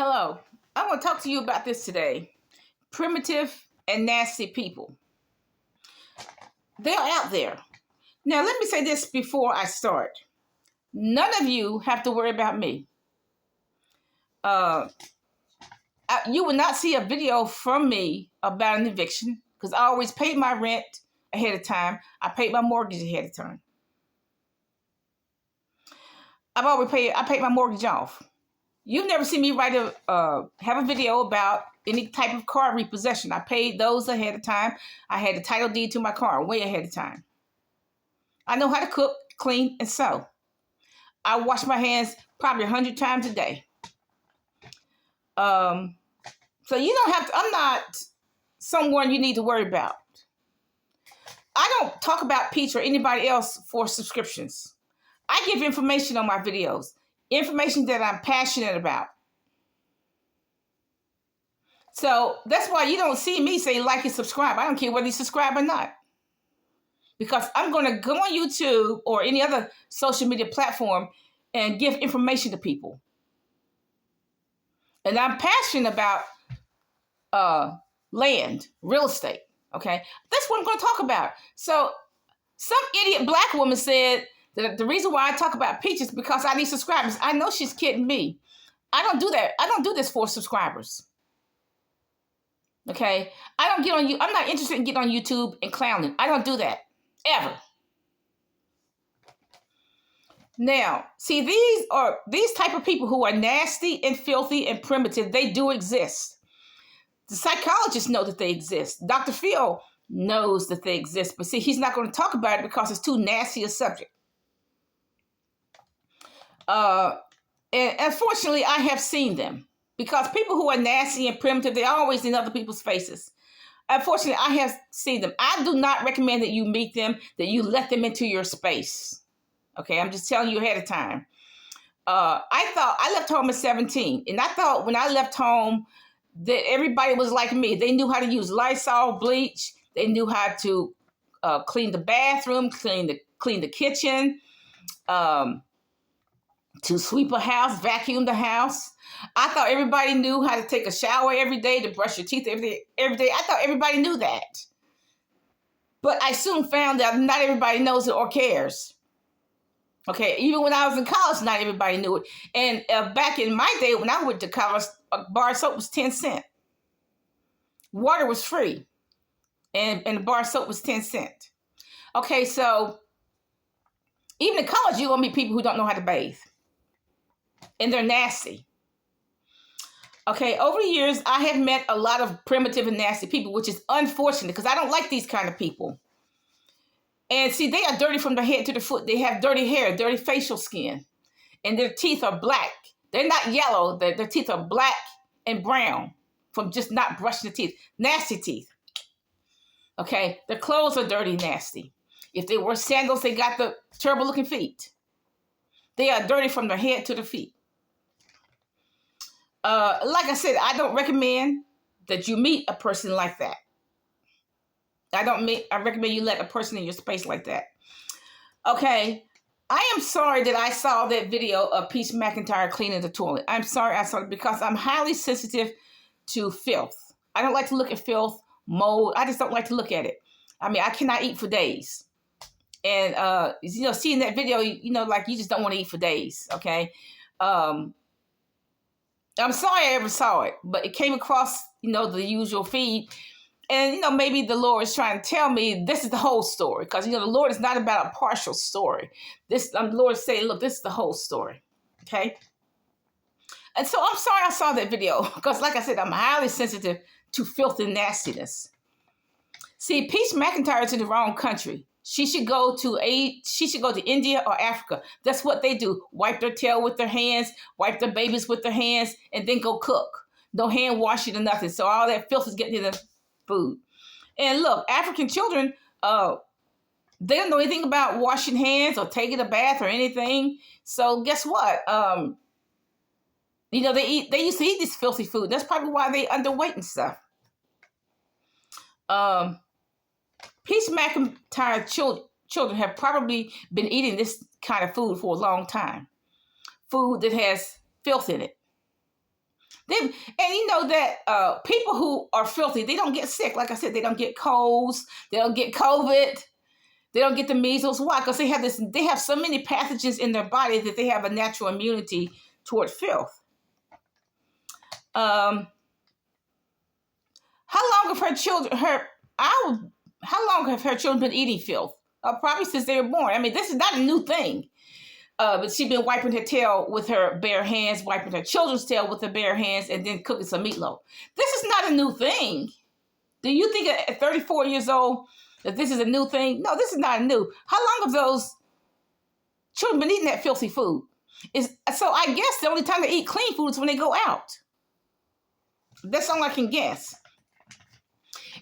Hello, I want to talk to you about this today. Primitive and nasty people. They're out there. Now, let me say this before I start. None of you have to worry about me. You will not see a video from me about an eviction because I always paid my rent ahead of time. I paid my mortgage ahead of time. I paid my mortgage off. You've never seen me have a video about any type of car repossession. I paid those ahead of time. I had the title deed to my car way ahead of time. I know how to cook, clean, and sew. I wash my hands probably 100 times a day. So you don't have to, I'm not someone you need to worry about. I don't talk about Peach or anybody else for subscriptions. I give information on my videos, information that I'm passionate about. So that's why you don't see me say like and subscribe. I don't care whether you subscribe or not. Because I'm going to go on YouTube or any other social media platform and give information to people. And I'm passionate about land, real estate. Okay, that's what I'm going to talk about. So some idiot black woman said that the reason why I talk about Peach is because I need subscribers. I know she's kidding me. I don't do that. I don't do this for subscribers. Okay, I don't get on you. I'm not interested in getting on YouTube and clowning. I don't do that ever. Now, see, these type of people who are nasty and filthy and primitive. They do exist. The psychologists know that they exist. Dr. Phil knows that they exist, but see, he's not going to talk about it because it's too nasty a subject. And unfortunately, I have seen them because people who are nasty and primitive, they're always in other people's faces. Unfortunately, I have seen them. I do not recommend that you meet them, that you let them into your space. Okay, I'm just telling you ahead of time. I left home at 17, and I thought when I left home that everybody was like me. They knew how to use Lysol, bleach. They knew how to clean the bathroom, clean the kitchen, to sweep a house, vacuum the house. I thought everybody knew how to take a shower every day, to brush your teeth every day. I thought everybody knew that. But I soon found out not everybody knows it or cares. Okay, even when I was in college, not everybody knew it. And back in my day, when I went to college, a bar of soap was 10 cents. Water was free. And the bar of soap was 10 cents. Okay, so even in college, you're going to meet people who don't know how to bathe. And they're nasty. Okay, over the years, I have met a lot of primitive and nasty people, which is unfortunate because I don't like these kind of people. And see, they are dirty from the head to the foot. They have dirty hair, dirty facial skin. And their teeth are black. They're not yellow. Their teeth are black and brown from just not brushing the teeth. Nasty teeth. Okay, their clothes are dirty, nasty. If they wear sandals, they got the terrible looking feet. They are dirty from their head to the feet. Like I said, I don't recommend that you meet a person like that. I recommend you let a person in your space like that. Okay, I am sorry that I saw that video of Peach McIntyre cleaning the toilet. I'm sorry I saw it because I'm highly sensitive to filth. I don't like to look at filth, mold. I just don't like to look at it. I mean, I cannot eat for days. And, seeing that video, like you just don't want to eat for days, okay? I'm sorry I ever saw it, but it came across, the usual feed. And, maybe the Lord is trying to tell me this is the whole story. Because, the Lord is not about a partial story. The Lord is saying, look, this is the whole story. Okay? And so I'm sorry I saw that video. Because, like I said, I'm highly sensitive to filth and nastiness. See, Peach McIntyre is in the wrong country. She should go to India or Africa. That's what they do. Wipe their tail with their hands, wipe their babies with their hands, and then go cook. No hand washing or nothing. So all that filth is getting in the food. And look, African children, they don't know anything about washing hands or taking a bath or anything. So guess what? They used to eat this filthy food. That's probably why they underweight and stuff. Peach McIntyre children have probably been eating this kind of food for a long time. Food that has filth in it. And you know that people who are filthy, they don't get sick. Like I said, they don't get colds, they don't get COVID, they don't get the measles. Why? Because they have so many pathogens in their body that they have a natural immunity toward filth. How long have her children how long have her children been eating filth? Probably since they were born. I mean, this is not a new thing. But she's been wiping her tail with her bare hands, wiping her children's tail with her bare hands, and then cooking some meatloaf. This is not a new thing. Do you think at 34 years old that this is a new thing? No, this is not new. How long have those children been eating that filthy food? So I guess the only time they eat clean food is when they go out. That's all I can guess.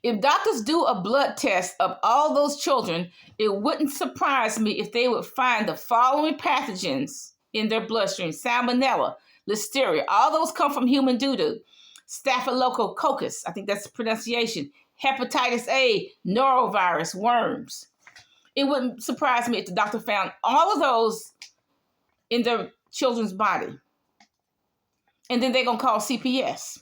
If doctors do a blood test of all those children, it wouldn't surprise me if they would find the following pathogens in their bloodstream: Salmonella, Listeria, all those come from human doo-doo. Staphylococcus, I think that's the pronunciation. Hepatitis A, norovirus, worms. It wouldn't surprise me if the doctor found all of those in their children's body. And then they're going to call CPS.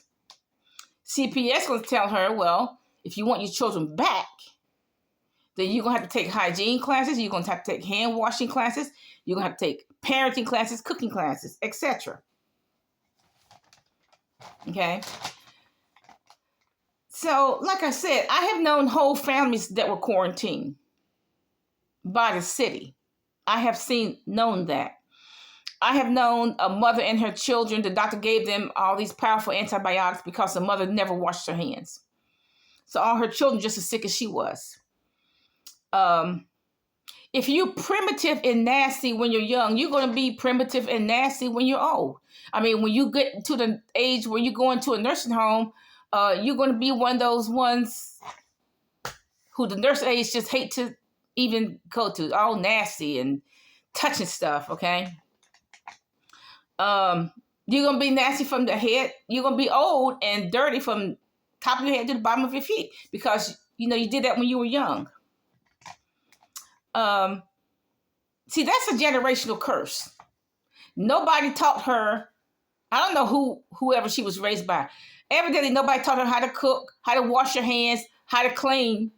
CPS going to tell her, well, if you want your children back, then you're going to have to take hygiene classes. You're going to have to take hand washing classes. You're going to have to take parenting classes, cooking classes, etc. Okay. So, like I said, I have known whole families that were quarantined by the city. I have known that. I have known a mother and her children, the doctor gave them all these powerful antibiotics because the mother never washed her hands. So all her children just as sick as she was. If you're primitive and nasty when you're young, you're going to be primitive and nasty when you're old. I mean, when you get to the age where you go into a nursing home, you're going to be one of those ones who the nurse aides just hate to even go to, all nasty and touching stuff, okay? You're going to be nasty from the head. You're going to be old and dirty from top of your head to the bottom of your feet because, you know, you did that when you were young. See, that's a generational curse. Nobody taught her. I don't know whoever she was raised by. Evidently, nobody taught her how to cook, how to wash your hands, how to clean.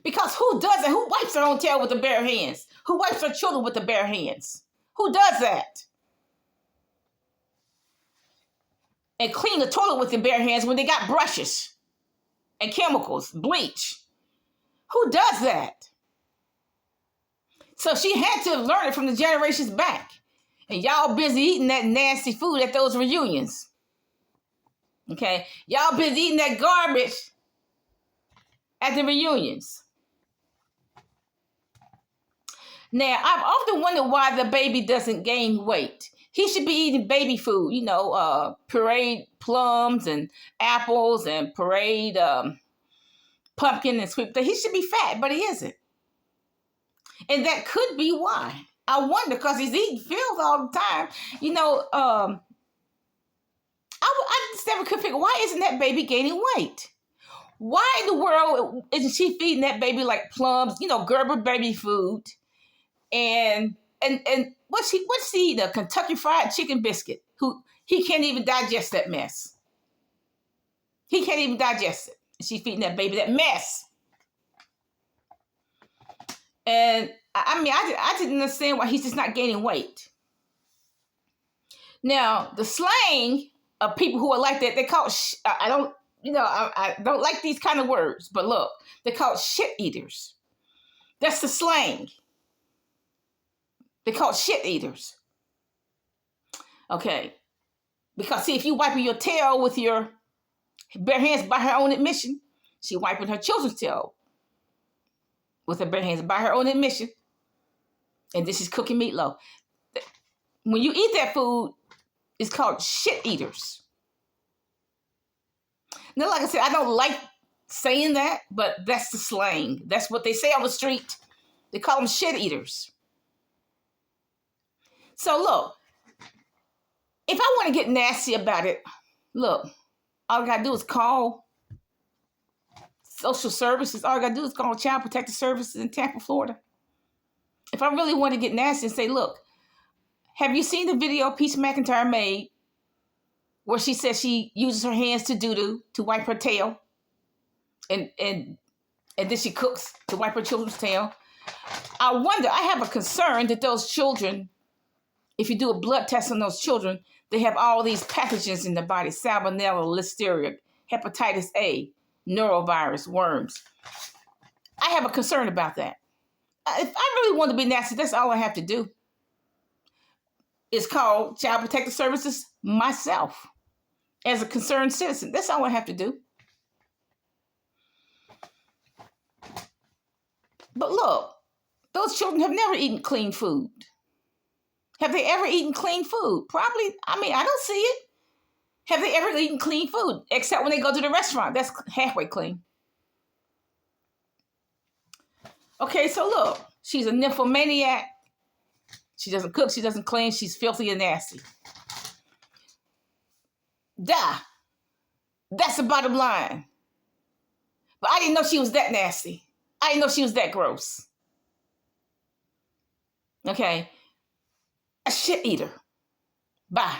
Because who does it? Who wipes their own tail with the bare hands? Who wipes their children with the bare hands? Who does that? And clean the toilet with the bare hands when they got brushes and chemicals, bleach. Who does that? So she had to have learned it from the generations back. And y'all busy eating that nasty food at those reunions. Okay? Y'all busy eating that garbage at the reunions. Now, I've often wondered why the baby doesn't gain weight. He should be eating baby food, you know, pureed plums and apples and pureed pumpkin and sweet potato. He should be fat, but he isn't. And that could be why. I wonder, because he's eating filth all the time. You know, I just never could figure, why isn't that baby gaining weight? Why in the world isn't she feeding that baby like plums, you know, Gerber baby food? And what's he eating? A Kentucky Fried Chicken biscuit. He can't even digest that mess. He can't even digest it. She's feeding that baby that mess. And I mean, I didn't understand why he's just not gaining weight. Now, the slang of people who are like that, they call I don't like these kind of words, but look, they're called shit eaters. That's the slang. They're called shit eaters. Okay. Because see, if you wiping your tail with your bare hands, by her own admission, she wiping her children's tail with her bare hands by her own admission. And this is cooking meatloaf. When you eat that food, it's called shit eaters. Now, like I said, I don't like saying that, but that's the slang. That's what they say on the street. They call them shit eaters. So look, if I want to get nasty about it, look, all I got to do is call social services. All I got to do is call Child Protective Services in Tampa, Florida. If I really want to get nasty and say, look, have you seen the video Peace McIntyre made where she says she uses her hands to doo-doo, to wipe her tail. And then she cooks to wipe her children's tail. I wonder, I have a concern that those children, if you do a blood test on those children, they have all these pathogens in their body: salmonella, listeria, hepatitis A, norovirus, worms. I have a concern about that. If I really want to be nasty, that's all I have to do. It's called Child Protective Services myself as a concerned citizen. That's all I have to do. But look, those children have never eaten clean food. Have they ever eaten clean food? Probably. I mean, I don't see it. Have they ever eaten clean food? Except when they go to the restaurant. That's halfway clean. Okay, so look. She's a nymphomaniac. She doesn't cook. She doesn't clean. She's filthy and nasty. Duh. That's the bottom line. But I didn't know she was that nasty. I didn't know she was that gross. Okay. A shit eater. Bye.